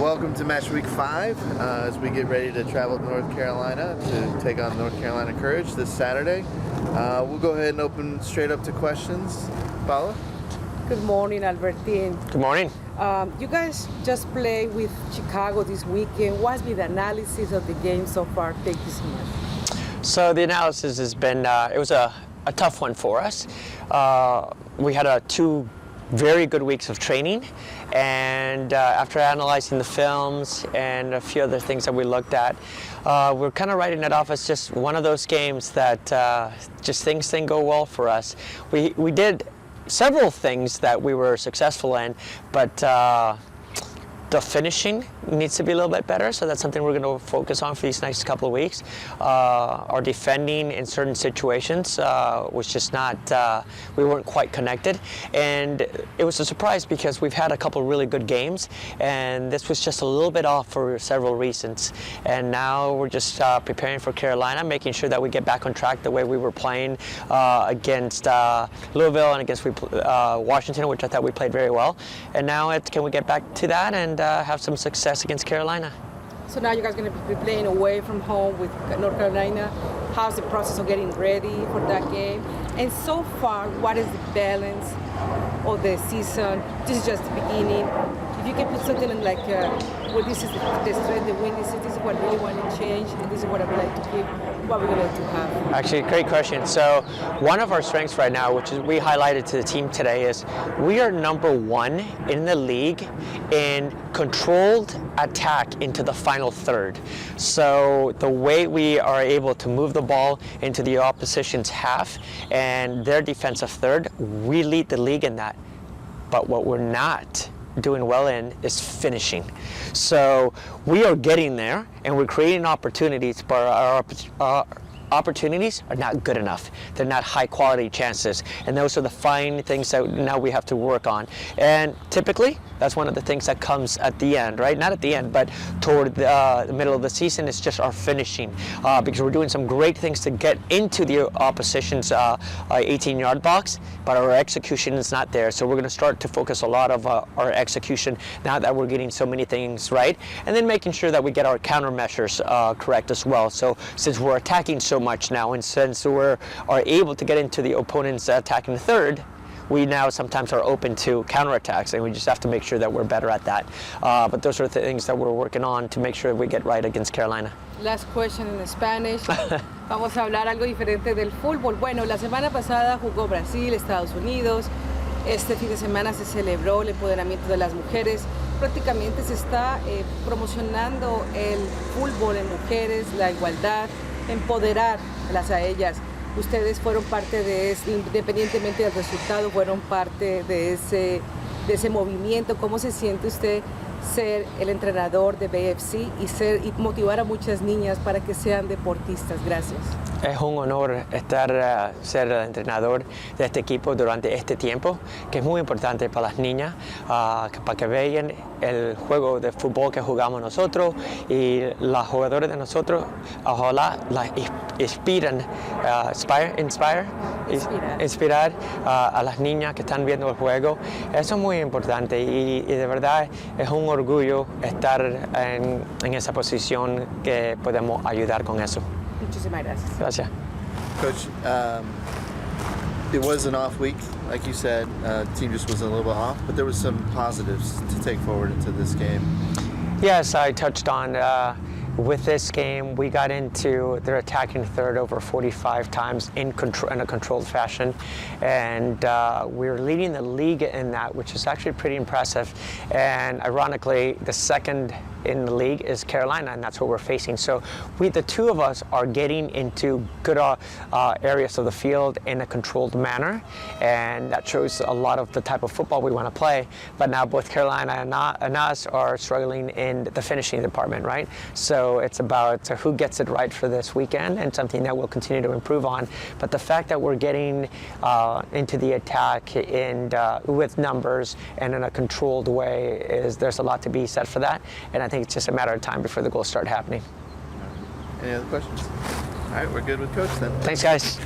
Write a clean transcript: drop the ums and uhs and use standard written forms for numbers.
welcome to match week 5 as we get ready to travel to North Carolina to take on North Carolina Courage this Saturday. We'll go ahead and open straight up to questions. Paula? Good morning, Albertin. Good morning. You guys just played with Chicago this weekend. What's been the analysis of the game so far? Thank you so much. So the analysis has been, it was a tough one for us. We had 2 very good weeks of training, and after analyzing the films and a few other things that we looked at, we're kind of writing it off as just one of those games that just things didn't go well for us. We did several things that we were successful in, but the finishing needs to be a little bit better, so that's something we're going to focus on for these next couple of weeks. Our defending in certain situations was just not, we weren't quite connected, and it was a surprise because we've had a couple of really good games, and this was just a little bit off for several reasons. And now we're just preparing for Carolina, making sure that we get back on track the way we were playing against Louisville and against Washington, which I thought we played very well. And now can we get back to that and have some success against Carolina. So now you guys are going to be playing away from home with North Carolina. How's the process of getting ready for that game? And so far, what is the balance of the season? This is just the beginning. If you can put something in like, well, this is the strength, the weaknesses, this is what I really want to change, and this is what I would like to keep, what we're going to have. Actually, great question. So one of our strengths right now, which is we highlighted to the team today, is we are #1 in the league in controlled attack into the final third. So the way we are able to move the ball into the opposition's half and their defensive third, we lead the league in that. But what we're not doing well in is finishing. So we are getting there and we're creating opportunities, but our opportunities are not good enough. They're not high quality chances, and those are the fine things that now we have to work on. And typically that's one of the things that comes at the end, right? Not at the end, but toward the middle of the season. It's just our finishing, because we're doing some great things to get into the opposition's 18-yard box, but our execution is not there. So we're going to start to focus a lot of our execution now that we're getting so many things right, and then making sure that we get our countermeasures correct as well. So since we're attacking so much now, and since we are able to get into the opponent's attacking third, we now sometimes are open to counterattacks, and we just have to make sure that we're better at that. But those are the things that we're working on to make sure we get right against Carolina. Last question in Spanish. Vamos a hablar algo diferente del fútbol. Bueno, la semana pasada jugó Brasil, Estados Unidos. Este fin de semana se celebró el empoderamiento de las mujeres. Prácticamente se está promocionando el fútbol en mujeres, la igualdad, empoderarlas a ellas. Ustedes fueron parte de eso, independientemente del resultado, fueron parte de ese movimiento. ¿Cómo se siente usted ser el entrenador de BFC y motivar a muchas niñas para que sean deportistas? Gracias. Es un honor ser el entrenador de este equipo durante este tiempo, que es muy importante para las niñas, para que vean el juego de fútbol que jugamos nosotros, y las jugadoras de nosotros, ojalá las inspirar a las niñas que están viendo el juego. Eso es muy importante, y de verdad es un orgullo estar en esa posición que podemos ayudar con eso. Muchísimas gracias. Gracias. Coach, it was an off week, like you said. Team just was a little bit off, but there was some positives to take forward into this game. Yes, I touched on with this game, we got into their attacking third over 45 times in a controlled fashion, and we were leading the league in that, which is actually pretty impressive. And ironically, the second in the league is Carolina, and that's what we're facing. So the two of us are getting into good areas of the field in a controlled manner, and that shows a lot of the type of football we want to play. But now both Carolina and us are struggling in the finishing department, right? So it's about who gets it right for this weekend, and something that we'll continue to improve on. But the fact that we're getting into the attack with numbers and in a controlled way, there's a lot to be said for that. And I think it's just a matter of time before the goals start happening. Any other questions? All right, we're good with Coach then. Thanks, guys.